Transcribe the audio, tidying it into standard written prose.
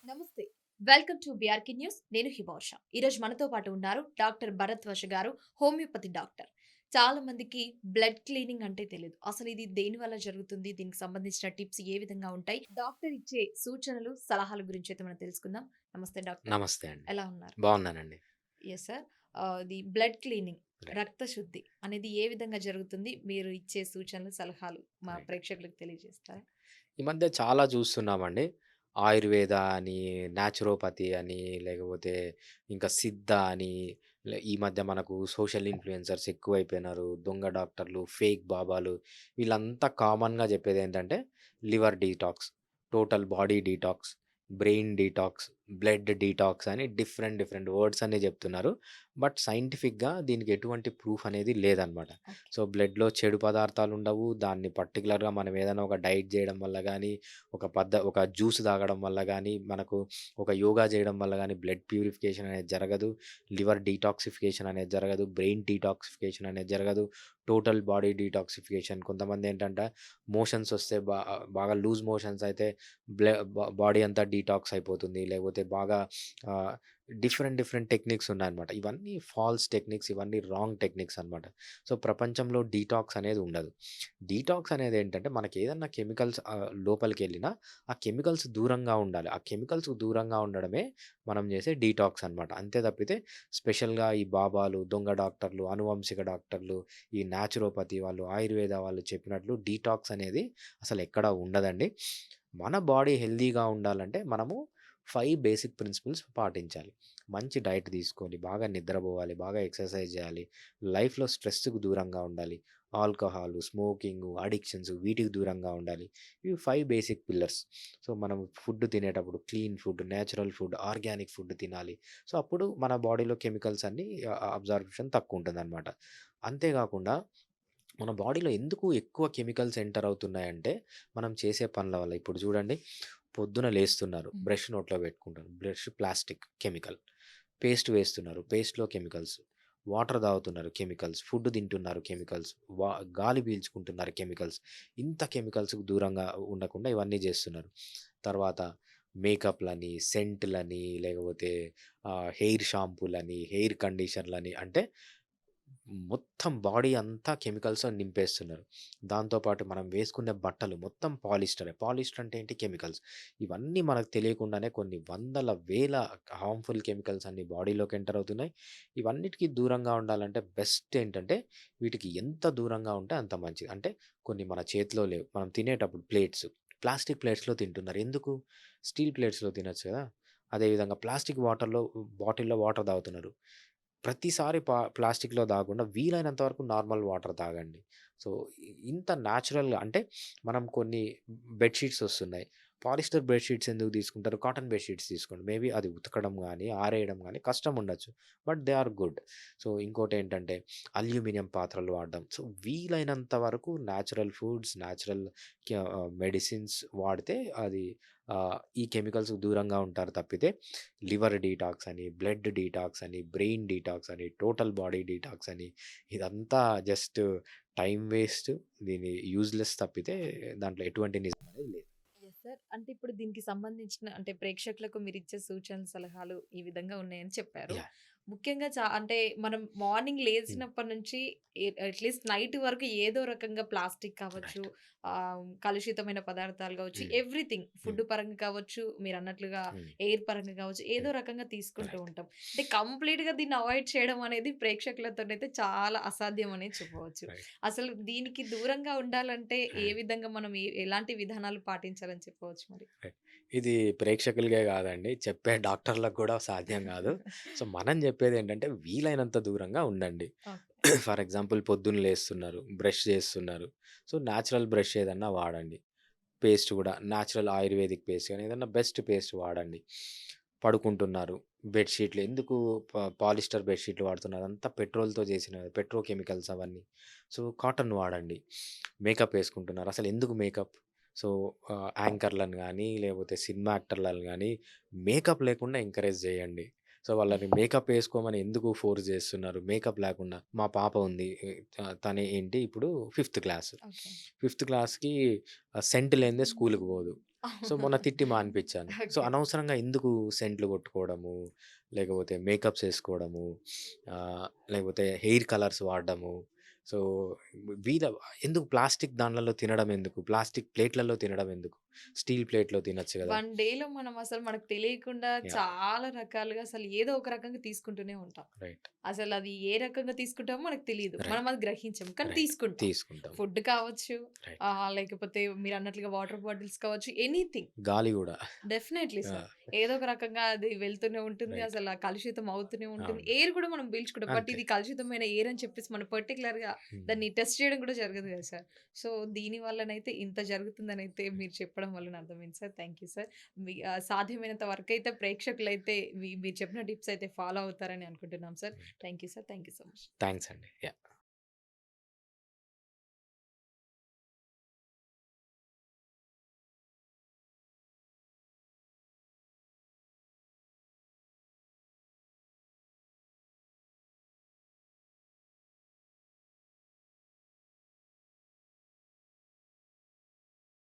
నమస్తే. Welcome to BRK news. నేను హిమవర్ష. ఈరోజు మనతో పాటు ఉన్నారు డాక్టర్ భరత్ వర్ష గారు, హోమియోపతి డాక్టర్. చాలా మందికి బ్లడ్ క్లీనింగ్ అంటే తెలీదు. అసలు ఇది దేని వల్ల జరుగుతుంది? దీనికి సంబంధించిన టిప్స్ ఏ విధంగా ఉంటాయి? డాక్టర్ ఇచ్చే సూచనలు, సలహాల గురించి అయితే మనం తెలుసుకుందాం. నమస్తే డాక్టర్. నమస్తే అండి. ఎలా ఉన్నారు? బావున్నానండి. Yes sir. ఇది బ్లడ్ క్లీనింగ్, రైట్. రక్త శుద్ధి అనేది ఏ విధంగా జరుగుతుంది? మీరు ఇచ్చే సూచనలు, సలహాలు మా రైట్. ప్రేక్షకులకు తెలియజేస్తారా? ఈ మధ్య చాలా చూస్తున్నామండి. ఆయుర్వేద అని, న్యాచురోపతి అని, లేకపోతే ఇంకా సిద్ధ అని, ఈ మధ్య మనకు సోషల్ ఇన్‌ఫ్లుయెన్సర్స్ ఎక్కువైపోయినారు. దొంగ డాక్టర్లు, ఫేక్ బాబాలు వీళ్ళంతా కామన్‌గా చెప్పేదేంటంటే liver detox, total body detox, brain detox, blood detox అని డిఫరెంట్ డిఫరెంట్ వర్డ్స్ అన్నీ చెప్తున్నారు. బట్ సైంటిఫిక్‌గా దీనికి ఎటువంటి ప్రూఫ్ అనేది లేదనమాట. ఓకే. సో, బ్లడ్‌లో చెడు పదార్థాలుండవు. దాన్ని పర్టిక్యులర్‌గా మనం ఏదైనా ఒక డైట్ జేయడం వల్ల గానీ, ఒక జ్యూస్ తాగడం వల్ల గానీ, మనకు ఒక యోగా చేయడం వల్ల గానీ బ్లడ్ ప్యూరిఫికేషన్ అనేది జరగదు. లివర్ డీటాక్సిఫికేషన్ అనేది జరగదు. బ్రెయిన్ డీటాక్సిఫికేషన్ అనేది జరగదు. టోటల్ బాడీ డీటాక్సిఫికేషన్ కొంతమందేంటంటే మోషన్స్ వస్తే బాగా లూజ్ మోషన్స్ అయితే బాడీ అంతా డీటాక్స్ అయిపోతుంది. లేకపోతే బాగా ఆహ్, డిఫరెంట్ డిఫరెంట్ టెక్నిక్స్ ఉన్నాయన్నమాట. ఇవన్నీ ఫాల్స్ టెక్నిక్స్, ఇవన్నీ రాంగ్ టెక్నిక్స్ అన్నమాట. సో, ప్రపంచంలో డీటాక్స్ అనేది ఉండదు. డీటాక్స్ అనేదేంటంటే మనకేదన్నా కెమికల్స్ లోపలికెళ్ళినా ఆ కెమికల్స్ దూరంగా ఉండాలి. ఆ కెమికల్స్ దూరంగా ఉండడమే మనం చేసే డీటాక్స్ అన్నమాట. అంతే తప్పితే స్పెషల్‌గా ఈ బాబాలు, దొంగ డాక్టర్లు, అనువంశిక డాక్టర్లు, ఈ న్యాచురోపతి వాళ్ళు, ఆయుర్వేద వాళ్ళు చెప్పినట్లు డీటాక్స్ అనేది అసలెక్కడా ఉండదండి. మన బాడీ హెల్తీగా ఉండాలంటే మనము 5 బేసిక్ ప్రిన్సిపల్స్ పాటించాలి. మంచి డైట్ తీసుకోవాలి, బాగా నిద్రపోవాలి, బాగా ఎక్సర్సైజ్ చేయాలి, లైఫ్‌లో స్ట్రెస్‌కు దూరంగా ఉండాలి, ఆల్కహాలు, స్మోకింగు, అడిక్షన్స్ వీటికి దూరంగా ఉండాలి. ఇవి 5 బేసిక్ పిల్లర్స్. సో, మనం ఫుడ్ తినేటప్పుడు clean food, natural food, organic food తినాలి. సో, అప్పుడు మన బాడీలో కెమికల్స్ అన్నీ అబ్జార్ప్షన్ తక్కువుంటుందనమాట. అంతే గాకుండా మన బాడీలో ఎందుకు ఎక్కువ కెమికల్స్ ఎంటర్ అవుతున్నాయంటే, మనం చేసే పనుల వల్ల. ఇప్పుడు చూడండి, పొద్దున లేస్తున్నారు, హ్మ్. బ్రష్ నోట్లో పెట్టుకుంటారు. Brush plastic chemical. పేస్ట్ వేస్తున్నారు, పేస్ట్‌లో కెమికల్స్. వాటర్ తాగుతున్నారు కెమికల్స్. ఫుడ్ తింటున్నారు కెమికల్స్. వా గాలి పీల్చుకుంటున్నారు కెమికల్స్. ఇంత కెమికల్స్‌కు దూరంగా ఉండకుండా ఇవన్నీ చేస్తున్నారు. తర్వాత మేకప్‌లని, సెంట్‌లని, లేకపోతే హెయిర్ షాంపూలని, హెయిర్ కండిషనర్‌లని అంటే మొత్తం బాడీ అంతా కెమికల్స్‌తో నింపేస్తున్నారు. దాంతో పాటు మనం వేసుకునే బట్టలు మొత్తం పాలిస్టరే. పాలిస్టర్ అంటే ఏంటి? కెమికల్స్. ఇవన్నీ మనకు తెలియకుండానే కొన్ని వందల, వేల హార్మ్‌ఫుల్ కెమికల్స్ అన్నీ బాడీలోకి ఎంటర్ అవుతున్నాయి. ఇవన్నిటికి దూరంగా ఉండాలంటే బెస్ట్ ఏంటంటే, వీటికి ఎంత దూరంగా ఉంటే అంత మంచిది. అంటే కొన్ని మన చేతిలో లేవు. మనం తినేటప్పుడు ప్లేట్స్, ప్లాస్టిక్ ప్లేట్స్‌లో తింటున్నారు. ఎందుకు? స్టీల్ ప్లేట్స్‌లో తినొచ్చు కదా! అదేవిధంగా ప్లాస్టిక్ బాటిల్‌లో వాటర్ తాగుతున్నారు. ప్రతిసారి ప్లాస్టిక్‌లో తాగకుండా వీలైనంత వరకు నార్మల్ వాటర్ తాగండి. సో, ఇంత న్యాచురల్‌గా అంటే మనం కొన్ని బెడ్ షీట్స్ ఒస్తున్నాయి. పాలిస్టర్ బెడ్ షీట్స్ ఎందుకు తీసుకుంటారు? కాటన్ బెడ్ షీట్స్ తీసుకోండి. మేబీ అది ఉతకడం గానీ, ఆరేయడం గానీ కష్టం ఉండొచ్చు. But they are good. So, ఇంకోటేంటంటే అల్యూమినియం పాత్రలు వాడడం. సో, వీలైనంత వరకు న్యాచురల్ ఫుడ్స్, మెడిసిన్స్ వాడితే అది ఈ కెమికల్స్‌కి దూరంగా ఉంటారు తప్పితే లివర్ డీటాక్స్ అని, బ్లడ్ డీటాక్స్ అని, బ్రెయిన్ డీటాక్స్ అని, టోటల్ బాడీ డీటాక్స్ అని ఇదంతా జస్ట్ టైమ్ వేస్ట్. దీని యూజ్‌లెస్ తప్పితే దాంట్లో ఎటువంటి నిజం అనేది లేదు. Yes sir. అంటే ఇప్పుడు దీనికి సంబంధించిన అంటే ప్రేక్షకులకు మీరిచ్చే సూచనలు, సలహాలు ఈ విధంగా ఉన్నాయని చెప్పారు. యాహ్! ముఖ్యంగా అంటే మనం మార్నింగ్ హ్మ్. లేచినప్పటి నుంచి అట్‌లీస్ట్ నైట్ వరకు ఏదో రకంగా ప్లాస్టిక్ కావచ్చు, రైట్. కలుషితమైన పదార్థాలు కావచ్చు, హ్మ్. ఎవ్రీథింగ్ హ్మ్. ఫుడ్ పరంగా కావచ్చు, మీరన్నట్లుగా హ్మ్. ఎయిర్ పరంగా కావచ్చు, ఏదో హ్మ్. రకంగా తీసుకుంటూ రైట్. ఉంటాం. అంటే కంప్లీట్‌గా దీన్ని అవాయిడ్ చేయడం అనేది ప్రేక్షకులతోనైతే చాలా అసాధ్యం అనే చెప్పవచ్చు. రైట్. అసలు దీనికి దూరంగా ఉండాలంటే ఏ హ్మ్. విధంగా మనం ఎలాంటి విధానాలు పాటించాలని చెప్పవచ్చు మరి? రైట్. ఇది ప్రేక్షకులకే గాదండి, చెప్పే డాక్టర్లకు గూడా సాధ్యం గాదు. సో, మనం జెప్పేదేంటంటే వీలైనంత దూరంగా ఉండండి. ఓకే. ఫర్ ఎగ్జాంపుల్ పొద్దున్న లేస్తున్నారు, బ్రష్ చేస్తున్నారు. సో, నేచురల్ బ్రష్ ఏదన్నా వాడండి. పేస్ట్ గూడా నేచురల్ ఆయుర్వేదిక్ పేస్ట్ గాని ఏదన్నా బెస్ట్ పేస్ట్ వాడండి. పడుకుంటున్నారు, బెడ్‌షీట్‌లు ఎందుకు పాలిస్టర్ బెడ్‌షీట్‌లు వాడుతున్నారు? అదంతా పెట్రోల్‌తో చేసినవి, పెట్రో కెమికల్స్ అవన్నీ. సో, కాటన్ వాడండి. మేకప్ ఏసుకుంటున్నారు. అసలెందుకు మేకప్? సో, యాంకర్‌లను గానీ, లేకపోతే సినిమా యాక్టర్‌లను గానీ మేకప్ లేకుండా ఎంకరేజ్ జేయండి. సో, వాళ్ళని మేకప్ ఏసుకోమని ఎందుకు ఫోర్స్ జేస్తున్నారు? మేకప్ లేకుండా. మా పాప ఉంది. తను ఏంటి ఇప్పుడు ఫిఫ్త్ క్లాస్. ఓకే. ఫిఫ్త్ క్లాస్‌కి సెంట్ లేనిదే స్కూలుకి పోదు. సో, మొన్న తిట్టి మానిపిచ్చాను. So, okay. అనవసరంగా ఎందుకు సెంట్లు కొట్టుకోవడము, లేకపోతే మేకప్స్ ఏసుకోవడము, లేకపోతే హెయిర్ కలర్స్ వాడడము. సో, వీధ ఎందుకు ప్లాస్టిక్ దాన్లలో తినడం ఎందుకు? ప్లాస్టిక్ ప్లేట్‌లలో తినడం ఎందుకు? స్టీల్ ప్లేట్‌లో తినొచ్చు గదా! వన్ డేలో మనం అసలు మనకు తెలియకుండా యాహ్! చాలా రకాలుగా అసలు ఏదో ఒక రకంగా తీసుకుంటూనే ఉంటాం. రైట్. అసలది ఏ రకంగా తీసుకుంటామో మనకు తెలీదు. మనం రైట్. అది గ్రహించం. కానీ రైట్. తీసుకుంటాం. తీసుకుంటాం. ఫుడ్ కావచ్చు, రైట్. లేకపోతే మీరన్నట్లుగా వాటర్ బాటిల్స్ కావచ్చు, ఎనీథింగ్. గాలి గూడా. డెఫినైట్‌లీ ఆ! సార్. ఏదో ఒక రకంగా అది వెళ్తూనే ఉంటుంది. రైట్. అసల కలుషితం అవుతూనే ఉంటుంది. అవును. ఎయిర్ కూడా మనం పీల్చుకుంటాం. బట్ అంతే. ఇది కలుషితమైన ఎయిర్ అని చెప్పేసి మనం పర్టిక్యులర్‌గా హ్మ్. దాన్ని టెస్ట్ చేయడం కూడా జరగదు కదా సార్. సో, దీని వల్లనైతే ఇంత జరుగుతుందనైతే మీరు చెప్పడం వల్లన అర్థమైంది సార్. Thank you sir. సాధ్యమైనంత వరకైతే ప్రేక్షకులైతే మీరు చెప్పిన టిప్స్ అయితే ఫాలో అవుతారని అనుకుంటున్నాం sir. Thank you sir. Thank you so much. Thanks అండి. యాహ్!